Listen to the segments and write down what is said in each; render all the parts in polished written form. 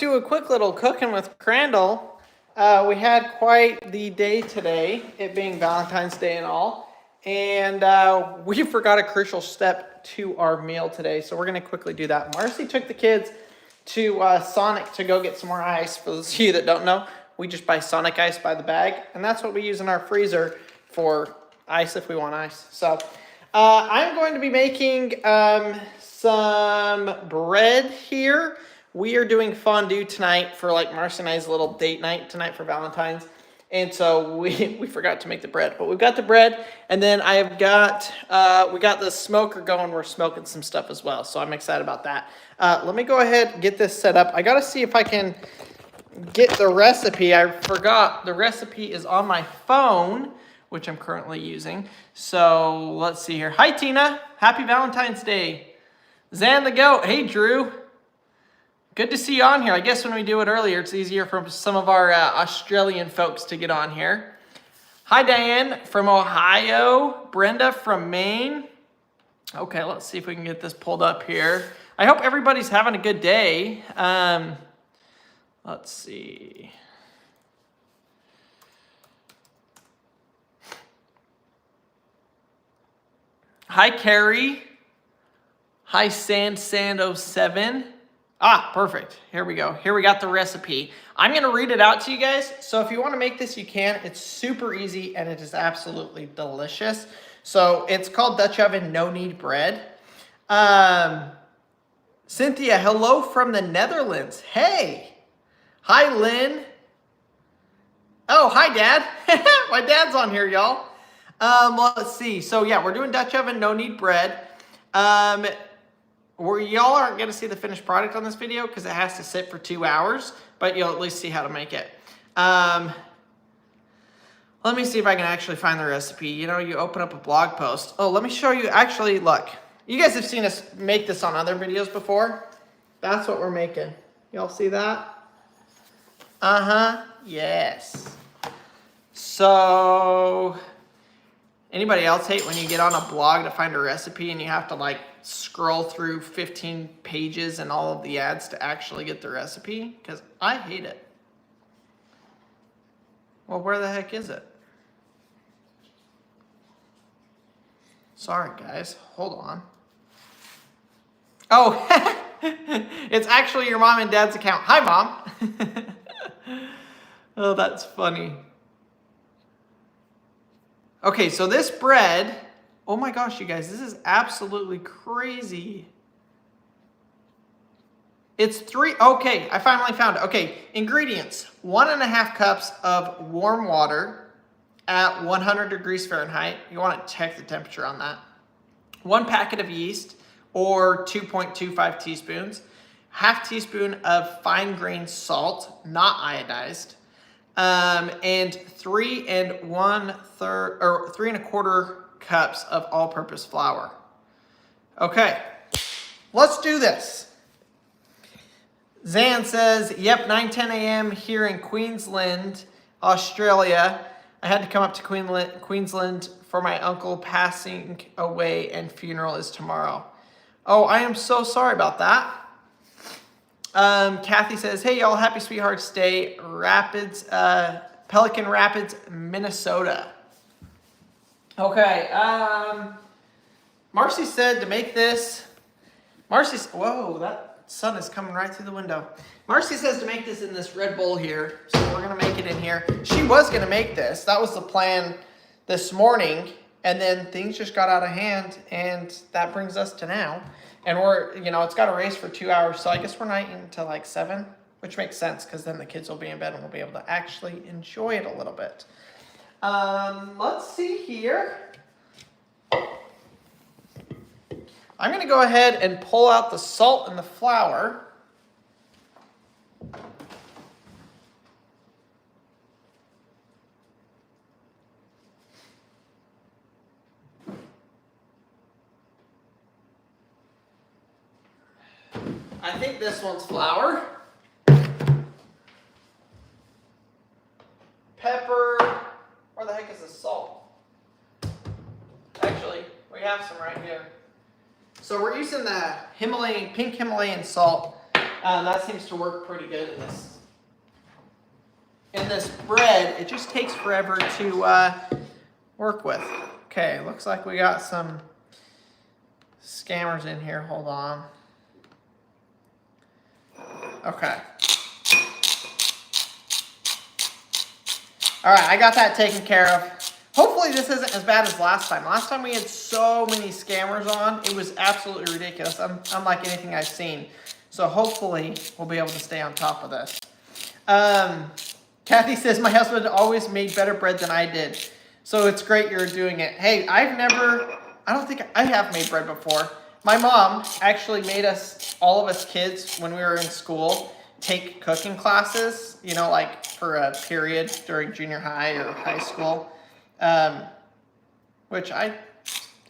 to a quick little cooking with Crandall. We had quite the day today, it being Valentine's Day and all. And we forgot a crucial step to our meal today, so we're going to quickly do that. Marcy took the kids to Sonic to go get some more ice. For those of you that don't know, we just buy Sonic ice by the bag, and that's what we use in our freezer for ice if we want ice. So I'm going to be making some bread here. We are doing fondue tonight for like Marcy and I's little date night tonight for Valentine's. And so we forgot to make the bread, but we've got the bread, and then I've got, we got the smoker going. We're smoking some stuff as well. So I'm excited about that. Let me go ahead and get this set up. I got to see if I can get the recipe. I forgot the recipe is on my phone, which I'm currently using. So let's see here. Hi, Tina. Happy Valentine's Day. Zan the Goat. Hey, Drew. Good to see you on here. I guess when we do it earlier, it's easier for some of our Australian folks to get on here. Hi, Diane from Ohio. Brenda from Maine. Okay, let's see if we can get this pulled up here. I hope everybody's having a good day. Let's see. Hi, Carrie. Hi, Sand07. Ah, perfect. Here we go. Here we got the recipe. I'm going to read it out to you guys. So if you want to make this, you can. It's super easy and it is absolutely delicious. So it's called Dutch oven no knead bread. Cynthia, hello from the Netherlands. Hey. Hi, Lynn. Oh, hi, Dad. My dad's on here, y'all. Let's see. So yeah, we're doing Dutch oven no knead bread. Y'all aren't going to see the finished product on this video because it has to sit for 2 hours, but you'll at least see how to make it. Let me see if I can actually find the recipe. You know, you open up a blog post. Oh, let me show you. Actually, look. You guys have seen us make this on other videos before. That's what we're making. Y'all see that? Uh-huh. Yes. So, anybody else hate when you get on a blog to find a recipe and you have to like scroll through 15 pages and all of the ads to actually get the recipe? Because I hate it. Well, where the heck is it? Sorry, guys. Hold on. Oh, it's actually your mom and dad's account. Hi, Mom. Oh, that's funny. Okay, so this bread... Oh my gosh, you guys, this is absolutely crazy. It's okay, I finally found it. Okay, ingredients, 1.5 cups of warm water at 100 degrees Fahrenheit. You want to check the temperature on that. 1 packet of yeast, or 2.25 teaspoons. Half teaspoon of fine grained salt, not iodized. And 3 1/4 cups of all-purpose flour. Okay, let's do this. Zan says, yep, 9:10 a.m. here in Queensland, Australia. I had to come up to Queensland for my uncle passing away, and funeral is tomorrow. Oh, I am so sorry about that. Kathy says, hey y'all, happy Sweethearts Day, Rapids, Pelican Rapids, Minnesota. Okay, Marcy said to make this, whoa, that sun is coming right through the window. Marcy says to make this in this red bowl here, so we're going to make it in here. She was going to make this. That was the plan this morning, and then things just got out of hand, and that brings us to now. And we're, you know, it's got to race for 2 hours, so I guess we're not eating until like 7, which makes sense, because then the kids will be in bed and we'll be able to actually enjoy it a little bit. Let's see here. I'm going to go ahead and pull out the salt and the flour. I think this one's flour. Pepper. Where the heck is the salt? Actually, we have some right here. So we're using the pink Himalayan salt That seems to work pretty good in this. In this bread, it just takes forever to work with. Okay, looks like we got some scammers in here. Hold on. Okay. All right, I got that taken care of. Hopefully this isn't as bad as last time. Last time we had so many scammers on. It was absolutely ridiculous, unlike anything I've seen. So hopefully we'll be able to stay on top of this. Kathy says, my husband always made better bread than I did. So it's great you're doing it. Hey, I don't think I have made bread before. My mom actually made us, all of us kids, when we were in school, take cooking classes, you know, like for a period during junior high or high school, which I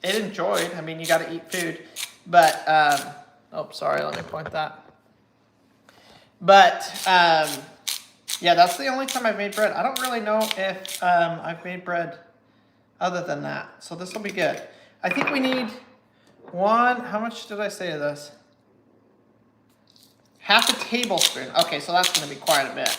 enjoyed. I mean, you got to eat food. But, oh, sorry, let me point that. But, yeah, that's the only time I've made bread. I don't really know if I've made bread other than that. So this will be good. I think we need how much did I say of this? Half a tablespoon. Okay, so that's going to be quite a bit.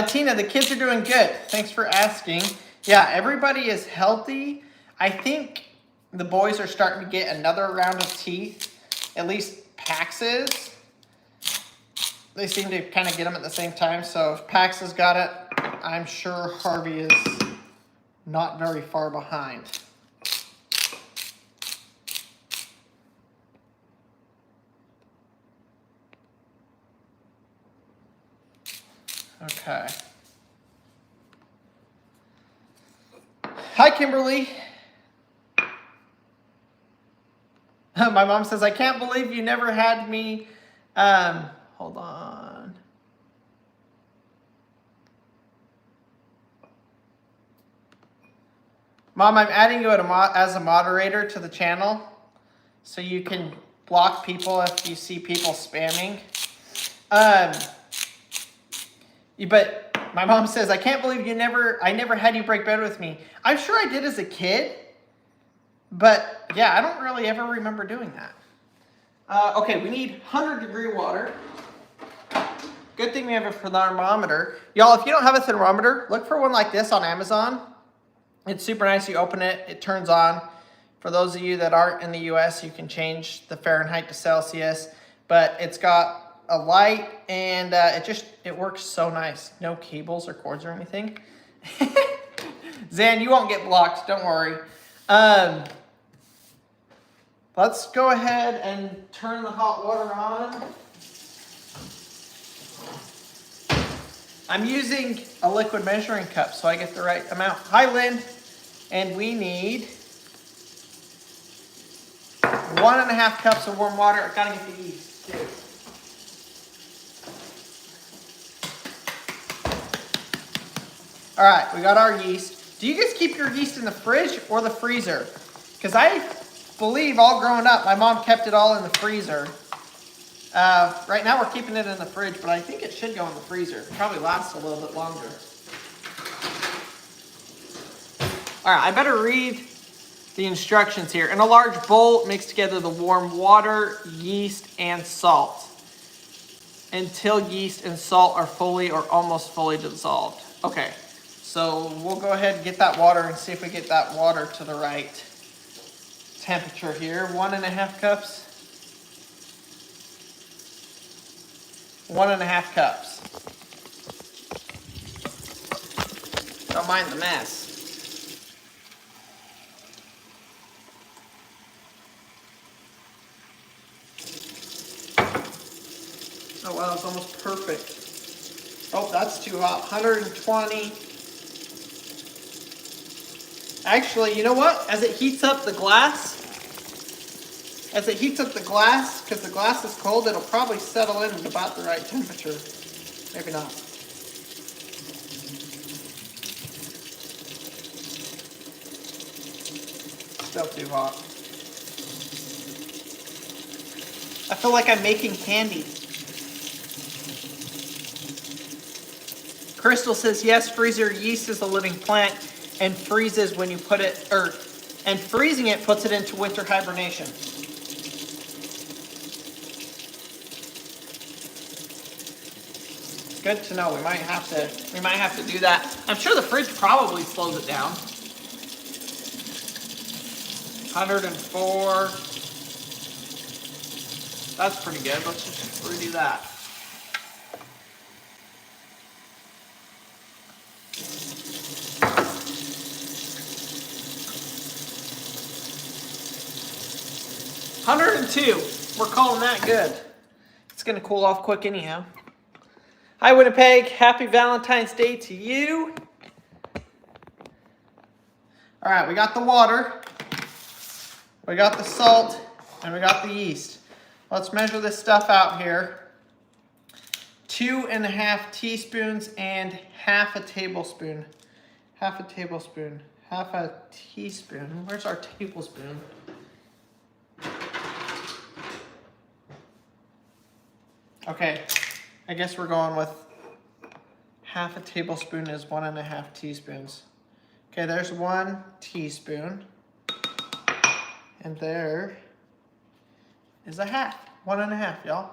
Tina, the kids are doing good. Thanks for asking. Yeah, everybody is healthy. I think the boys are starting to get another round of teeth. At least Pax is. They seem to kind of get them at the same time. So if Pax has got it, I'm sure Harvey is not very far behind. Okay. Hi, Kimberly. My mom says, I can't believe you never had me. Hold on. Mom, I'm adding you as a moderator to the channel so you can block people if you see people spamming. But my mom says, I can't believe I never had you break bread with me. I'm sure I did as a kid, but yeah, I don't really ever remember doing that. Okay, we need 100-degree water. Good thing we have a thermometer. Y'all, if you don't have a thermometer, look for one like this on Amazon. It's super nice. You open it, it turns on. For those of you that aren't in the US, you can change the Fahrenheit to Celsius, but it's got a light and it works so nice. No cables or cords or anything. Zan, you won't get blocked, don't worry. Let's go ahead and turn the hot water on. I'm using a liquid measuring cup so I get the right amount. Hi, Lynn. And we need 1.5 cups of warm water. I gotta get the yeast too. All right, we got our yeast. Do you guys keep your yeast in the fridge or the freezer? Because I believe all growing up, my mom kept it all in the freezer. Right now we're keeping it in the fridge, but I think it should go in the freezer. It probably lasts a little bit longer. All right, I better read the instructions here. In a large bowl, mix together the warm water, yeast, and salt until yeast and salt are fully or almost fully dissolved. Okay, so we'll go ahead and get that water and see if we get that water to the right temperature here. 1.5 cups. 1.5 cups. Don't mind the mess. Oh wow, it's almost perfect. Oh, that's too hot. 120. Actually, you know what? As it heats up the glass, because the glass is cold, it'll probably settle in at about the right temperature. Maybe not. Still too hot. I feel like I'm making candy. Crystal says, yes, freezer yeast is a living plant and freezes when you put it, and freezing it puts it into winter hibernation. good to know. We might have to do that. I'm sure the fridge probably slows it down. 104. That's pretty good. Let's just redo that. $102. We're calling that good. It's gonna cool off quick anyhow. Hi Winnipeg, happy Valentine's Day to you. All right, we got the water, we got the salt, and we got the yeast. Let's measure this stuff out here. 2.5 teaspoons and half a tablespoon. Half a tablespoon, half a teaspoon. Where's our tablespoon? Okay, I guess we're going with half a tablespoon is 1.5 teaspoons. Okay, there's 1 teaspoon. And there is a half. 1.5, y'all.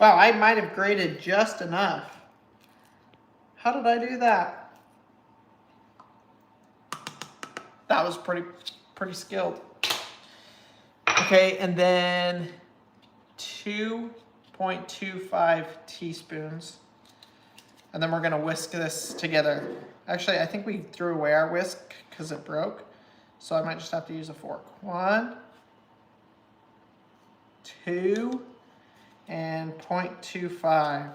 Wow, I might have grated just enough. How did I do that? That was pretty skilled. Okay, and then 2.25 teaspoons. And then we're gonna whisk this together. Actually, I think we threw away our whisk because it broke. So I might just have to use a fork. 1, 2, and 0.25.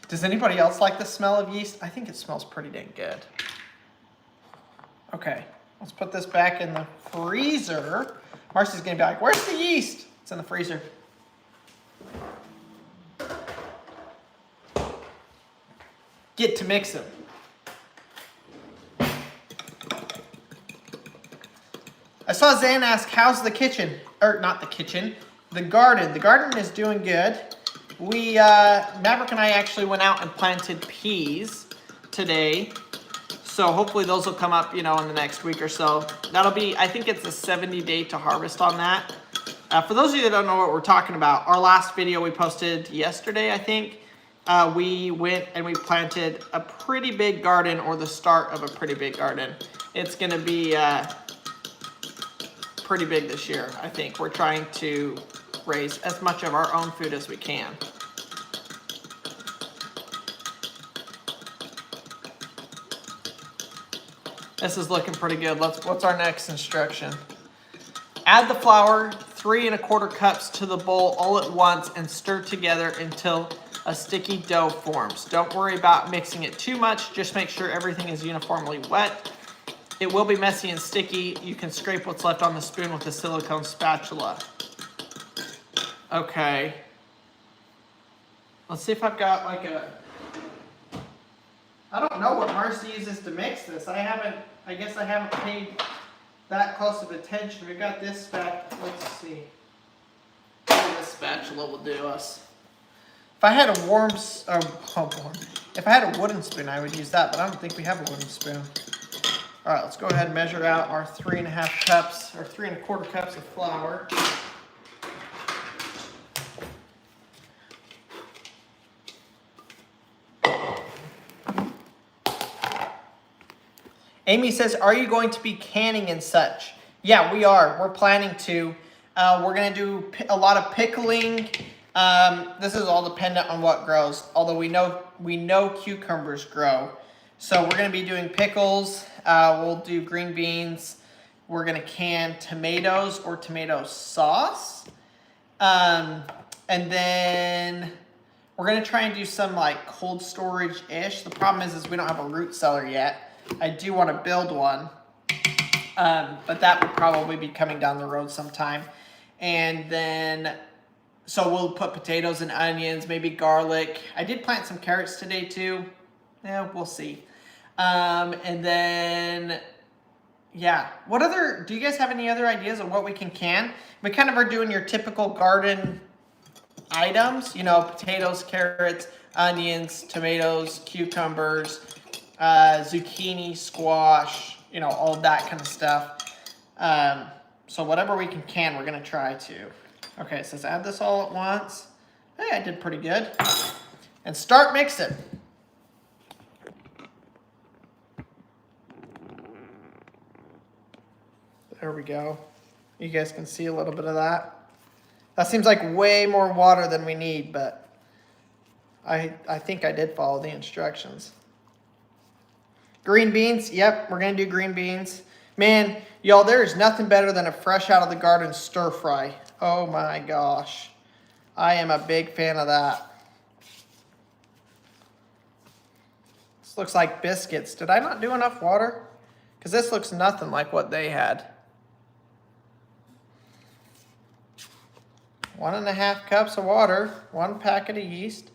Does anybody else like the smell of yeast? I think it smells pretty dang good. Okay, let's put this back in the freezer. Marcy's gonna be like, where's the yeast? It's in the freezer. Get to mix them. I saw Zan ask, how's the kitchen? Or not the kitchen, the garden. The garden is doing good. We, Maverick and I actually went out and planted peas today. So hopefully those will come up, you know, in the next week or so. That'll be, I think it's a 70-day to harvest on that. For those of you that don't know what we're talking about, our last video we posted yesterday, I think, we went and we planted a pretty big garden, or the start of a pretty big garden. It's gonna be pretty big this year, I think. We're trying to raise as much of our own food as we can. This is looking pretty good. What's our next instruction? Add the flour, 3 1/4 cups to the bowl all at once and stir together until a sticky dough forms. Don't worry about mixing it too much. Just make sure everything is uniformly wet. It will be messy and sticky. You can scrape what's left on the spoon with a silicone spatula. Okay. Let's see if I've got like I don't know what Marcy uses to mix this. I guess I haven't paid that close of attention. We've got this spatula. Let's see. Maybe this spatula will do us. If I had a if I had a wooden spoon, I would use that, but I don't think we have a wooden spoon. All right, let's go ahead and measure out our 3 1/2 cups, or 3 1/4 cups of flour. Amy says, are you going to be canning and such? Yeah, we are. We're planning to. We're going to do a lot of pickling. This is all dependent on what grows, although we know cucumbers grow. So we're going to be doing pickles. We'll do green beans. We're going to can tomatoes or tomato sauce. And then we're going to try and do some like cold storage-ish. The problem is we don't have a root cellar yet. I do want to build one, but that would probably be coming down the road sometime. And then, so we'll put potatoes and onions, maybe garlic. I did plant some carrots today too. Yeah, we'll see. And then, yeah. Do you guys have any other ideas of what we can? We kind of are doing your typical garden items, you know, potatoes, carrots, onions, tomatoes, cucumbers, zucchini, squash, you know, all of that kind of stuff. So whatever we can, we're gonna try to. Okay, it says add this all at once. Hey, I did pretty good. And start mixing. There we go. You guys can see a little bit of that. That seems like way more water than we need, but I think I did follow the instructions. Green beans, yep, we're gonna do green beans. Man, y'all, there is nothing better than a fresh out of the garden stir fry. Oh my gosh. I am a big fan of that. This looks like biscuits. Did I not do enough water? Because this looks nothing like what they had. 1.5 cups of water, 1 packet of yeast,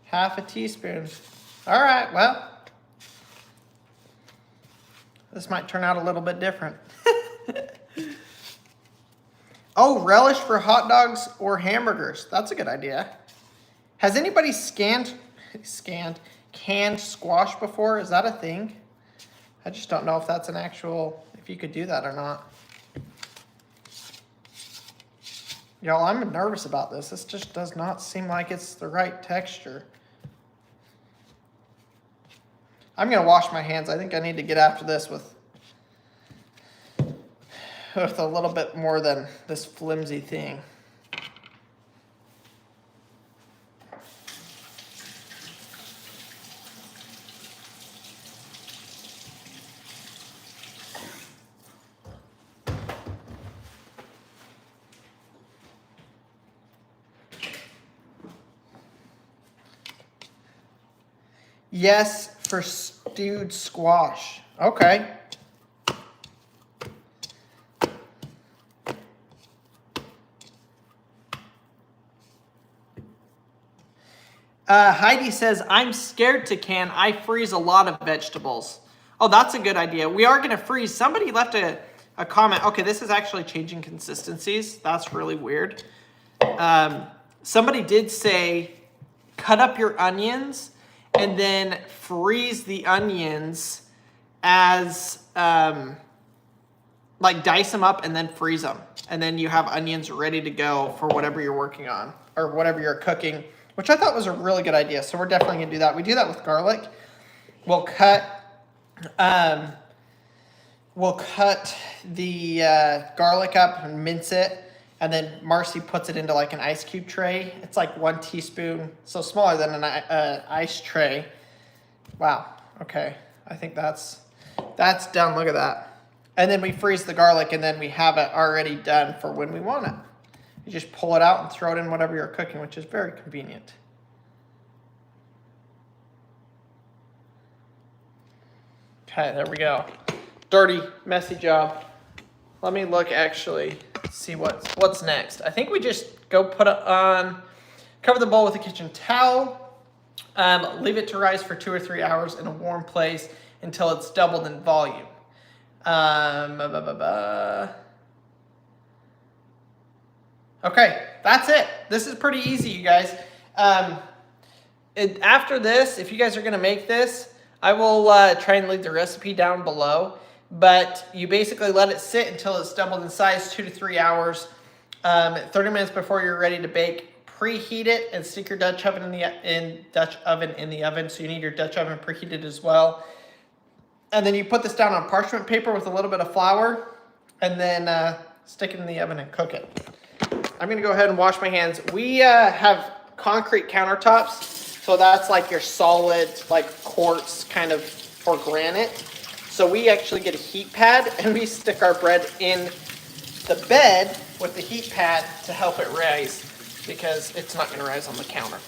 half a teaspoon. All right, well, this might turn out a little bit different. Oh, relish for hot dogs or hamburgers. That's a good idea. Has anybody canned squash before? Is that a thing? I just don't know if that's an actual, if you could do that or not. Y'all, I'm nervous about this. This just does not seem like it's the right texture. I'm gonna wash my hands. I think I need to get after this with a little bit more than this flimsy thing. Yes, for stewed squash. Okay. Heidi says, I'm scared to can. I freeze a lot of vegetables. Oh, that's a good idea. We are going to freeze. Somebody left a comment. Okay, this is actually changing consistencies. That's really weird. Somebody did say, cut up your onions and then freeze the onions as, like dice them up and then freeze them. And then you have onions ready to go for whatever you're working on or whatever you're cooking, which I thought was a really good idea. So we're definitely gonna do that. We do that with garlic. We'll cut the garlic up and mince it. And then Marcy puts it into like an ice cube tray. It's like 1 teaspoon, so smaller than an ice tray. Wow, okay. I think that's done, look at that. And then we freeze the garlic and then we have it already done for when we want it. You just pull it out and throw it in whatever you're cooking, which is very convenient. Okay, there we go. Dirty, messy job. Let me look actually, see what's next. I think we just go put it on, cover the bowl with a kitchen towel, leave it to rise for 2 or 3 hours in a warm place until it's doubled in volume. Okay, that's it. This is pretty easy, you guys. After this, if you guys are gonna make this, I will try and leave the recipe down below. But you basically let it sit until it's doubled in size, 2 to 3 hours. 30 minutes before you're ready to bake, preheat it and stick your Dutch oven in the oven. So you need your Dutch oven preheated as well. And then you put this down on parchment paper with a little bit of flour, and then stick it in the oven and cook it. I'm gonna go ahead and wash my hands. We have concrete countertops, so that's like your solid, like quartz kind of, or granite. So we actually get a heat pad and we stick our bread in the bed with the heat pad to help it rise, because it's not gonna rise on the counter.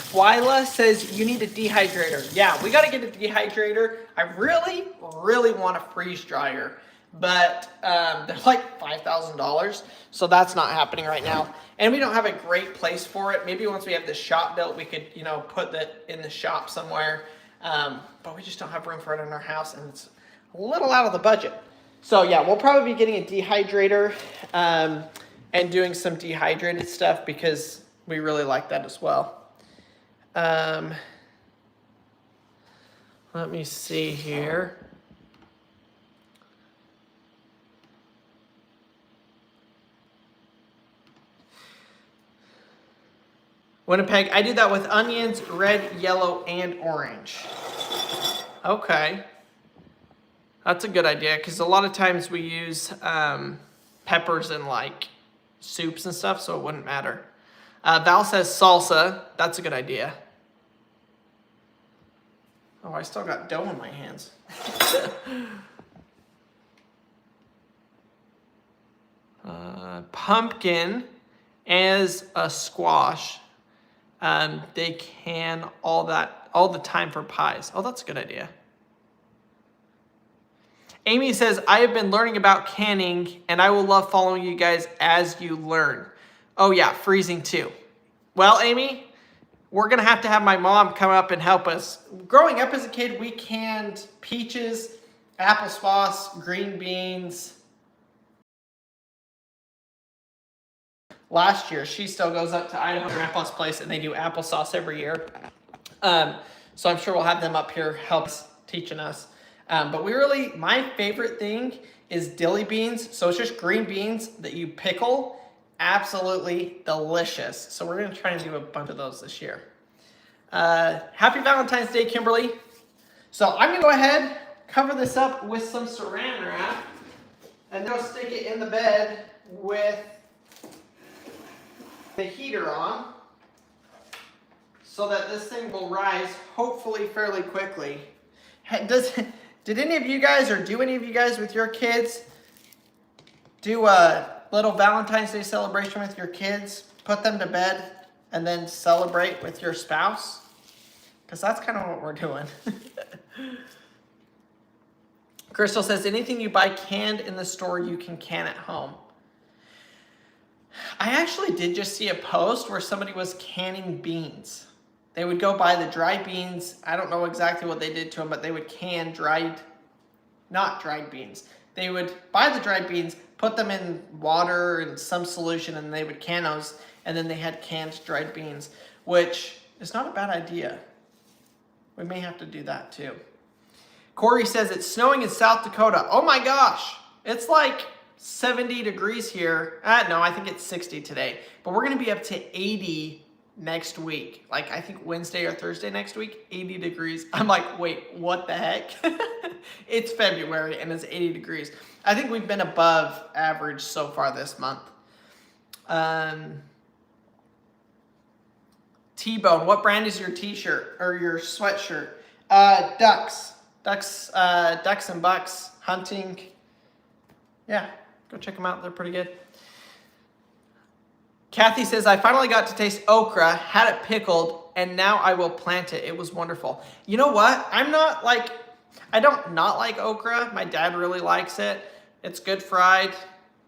Twyla says you need a dehydrator. Yeah, we gotta get a dehydrator. I really, really want a freeze dryer, but they're like $5,000, so that's not happening right now. And we don't have a great place for it. Maybe once we have this shop built, we could, put that in the shop somewhere. But we just don't have room for it in our house, and it's a little out of the budget. So yeah, we'll probably be getting a dehydrator and doing some dehydrated stuff because we really like that as well. Let me see here. Winnipeg, I do that with onions, red, yellow, and orange. Okay. That's a good idea, because a lot of times we use peppers in like soups and stuff, so it wouldn't matter. Val says salsa. That's a good idea. Oh, I still got dough in my hands. Pumpkin as a squash. They can all the time for pies. Oh, that's a good idea. Amy says, I have been learning about canning, and I will love following you guys as you learn. Oh yeah, freezing too. Well, Amy, we're gonna have to have my mom come up and help us. Growing up as a kid, we canned peaches, applesauce, green beans. Last year, she still goes up to Idaho Grandpa's place, and they do applesauce every year. So I'm sure we'll have them up here helps teaching us. But my favorite thing is dilly beans. So it's just green beans that you pickle. Absolutely delicious. So we're gonna try and do a bunch of those this year. Happy Valentine's Day, Kimberly. So I'm gonna go ahead, cover this up with some saran wrap, and then I'll stick it in the bed with the heater on, so that this thing will rise hopefully fairly quickly. Did any of you guys, or do any of you guys with your kids do a little Valentine's Day celebration with your kids? Put them to bed and then celebrate with your spouse? Because that's kind of what we're doing. Crystal says, anything you buy canned in the store, you can can at home. I actually did just see a post where somebody was canning beans. They would go buy the dry beans. I don't know exactly what they did to them, but they would can not dried beans. They would buy the dried beans, put them in water and some solution, and they would can those, and then they had canned dried beans, which is not a bad idea. We may have to do that too. Corey says it's snowing in South Dakota. Oh my gosh, it's like 70 degrees here. No, I think it's 60 today, but we're gonna be up to 80 next week. Like I think Wednesday or Thursday next week, 80 degrees. I'm like, wait, what the heck? It's February and it's 80 degrees. I think we've been above average so far this month. T-Bone, what brand is your t-shirt or your sweatshirt? Ducks and Bucks hunting. Yeah, go check them out. They're pretty good. Kathy says, I finally got to taste okra, had it pickled, and now I will plant it. It was wonderful. You know what? I don't not like okra. My dad really likes it. It's good fried.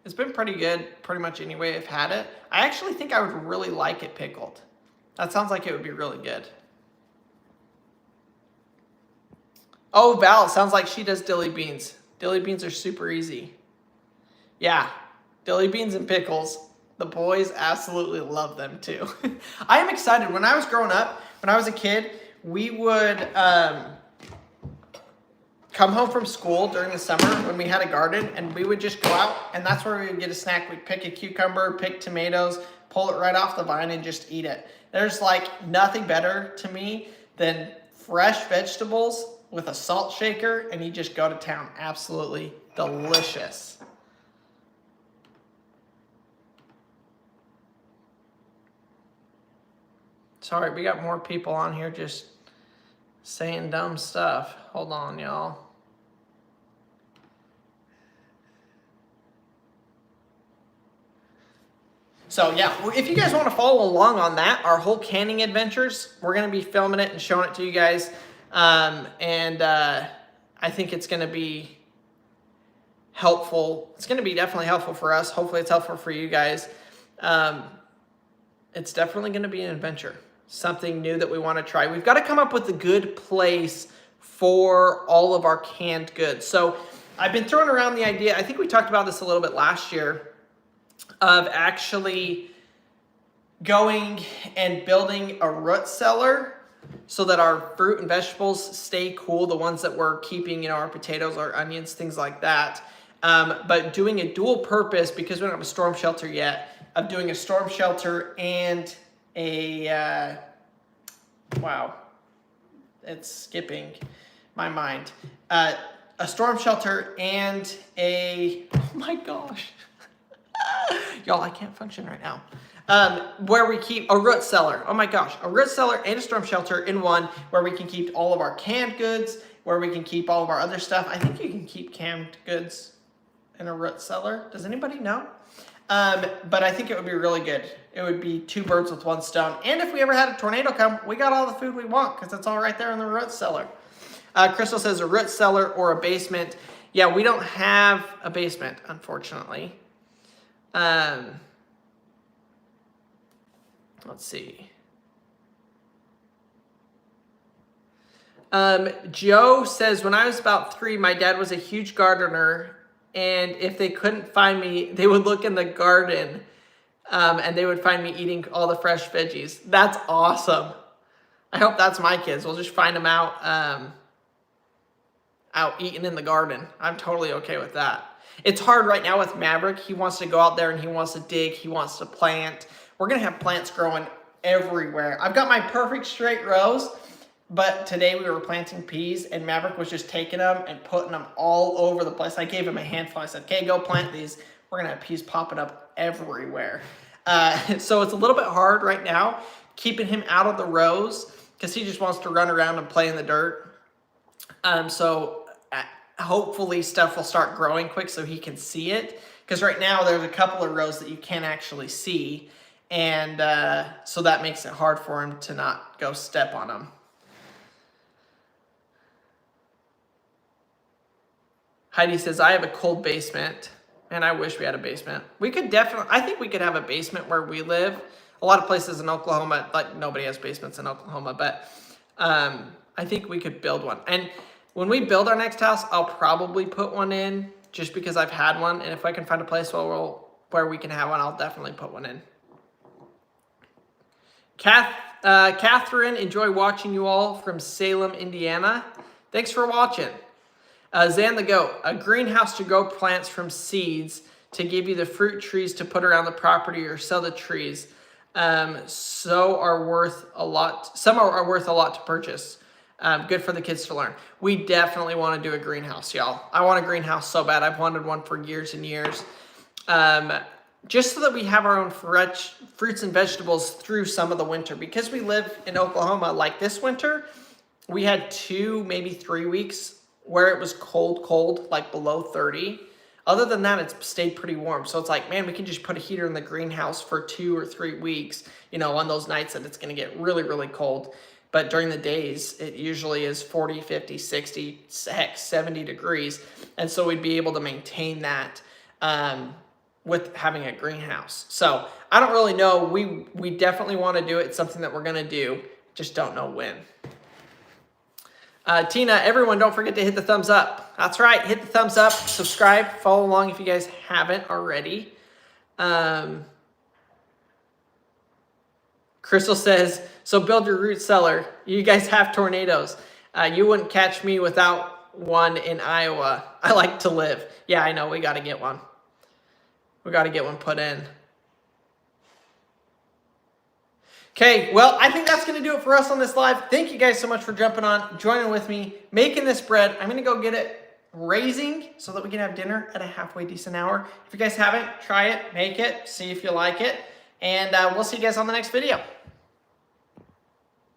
It's been pretty good pretty much any way I've had it. I actually think I would really like it pickled. That sounds like it would be really good. Oh, Val, sounds like she does dilly beans. Dilly beans are super easy. Yeah, dilly beans and pickles. The boys absolutely love them too. I am excited. When I was growing up, when I was a kid, we would come home from school during the summer when we had a garden, and we would just go out, and that's where we would get a snack. We'd pick a cucumber, pick tomatoes, pull it right off the vine, and just eat it. There's like nothing better to me than fresh vegetables with a salt shaker, and you just go to town. Absolutely delicious. Sorry, we got more people on here just saying dumb stuff. Hold on, y'all. So yeah, if you guys want to follow along on that, our whole canning adventures, we're going to be filming it and showing it to you guys. I think it's going to be helpful. It's going to be definitely helpful for us. Hopefully it's helpful for you guys. It's definitely going to be an adventure. Something new that we want to try. We've got to come up with a good place for all of our canned goods. So I've been throwing around the idea, I think we talked about this a little bit last year, of actually going and building a root cellar so that our fruit and vegetables stay cool, the ones that we're keeping, our potatoes, our onions, things like that. But doing a dual purpose, because we don't have a storm shelter yet, of doing a storm shelter and wow, it's skipping my mind. A storm shelter and oh my gosh. Y'all, I can't function right now. Where we keep a root cellar. Oh my gosh, a root cellar and a storm shelter in one, where we can keep all of our canned goods, where we can keep all of our other stuff. I think you can keep canned goods in a root cellar. Does anybody know? But I think it would be really good. It would be 2 birds with 1 stone. And if we ever had a tornado come, we got all the food we want because it's all right there in the root cellar. Crystal says a root cellar or a basement. Yeah, we don't have a basement, unfortunately. Let's see. Joe says, when I was about 3, my dad was a huge gardener, and if they couldn't find me, they would look in the garden, and they would find me eating all the fresh veggies. That's awesome. I hope that's my kids. We'll just find them out eating in the garden. I'm totally okay with that. It's hard right now with Maverick. He wants to go out there and he wants to dig. He wants to plant. We're going to have plants growing everywhere. I've got my perfect straight rows, but today we were planting peas and Maverick was just taking them and putting them all over the place. I gave him a handful. I said, okay, go plant these. We're going to have peas popping up everywhere. So it's a little bit hard right now keeping him out of the rows because he just wants to run around and play in the dirt. Hopefully stuff will start growing quick so he can see it. Because right now there's a couple of rows that you can't actually see. And so that makes it hard for him to not go step on them. Heidi says, I have a cold basement. And I wish we had a basement. We could definitely, I think we could have a basement where we live. A lot of places in Oklahoma, like nobody has basements in Oklahoma. But I think we could build one. And when we build our next house, I'll probably put one in just because I've had one. And if I can find a place where we can have one, I'll definitely put one in. Catherine, enjoy watching you all from Salem, Indiana. Thanks for watching. Zan the Goat, a greenhouse to grow plants from seeds to give you the fruit trees to put around the property or sell the trees. Some are worth a lot to purchase. Good for the kids to learn. We definitely want to do a greenhouse, y'all. I want a greenhouse so bad. I've wanted one for years and years. Just so that we have our own fresh fruits and vegetables through some of the winter. Because we live in Oklahoma, like this winter, we had 2, maybe 3 weeks where it was cold, like below 30. Other than that, it's stayed pretty warm. So it's like, man, we can just put a heater in the greenhouse for 2 or 3 weeks, on those nights that it's going to get really, really cold. But during the days, it usually is 40, 50, 60, heck, 70 degrees. And so we'd be able to maintain that with having a greenhouse. So I don't really know. We definitely want to do it. It's something that we're going to do. Just don't know when. Tina, everyone, don't forget to hit the thumbs up. That's right. Hit the thumbs up. Subscribe. Follow along if you guys haven't already. Crystal says, so build your root cellar. You guys have tornadoes. You wouldn't catch me without one in Iowa. I like to live. Yeah, I know. We got to get one. We got to get one put in. Okay, well, I think that's going to do it for us on this live. Thank you guys so much for jumping on, joining with me, making this bread. I'm going to go get it raising so that we can have dinner at a halfway decent hour. If you guys haven't, try it, make it, see if you like it. And we'll see you guys on the next video.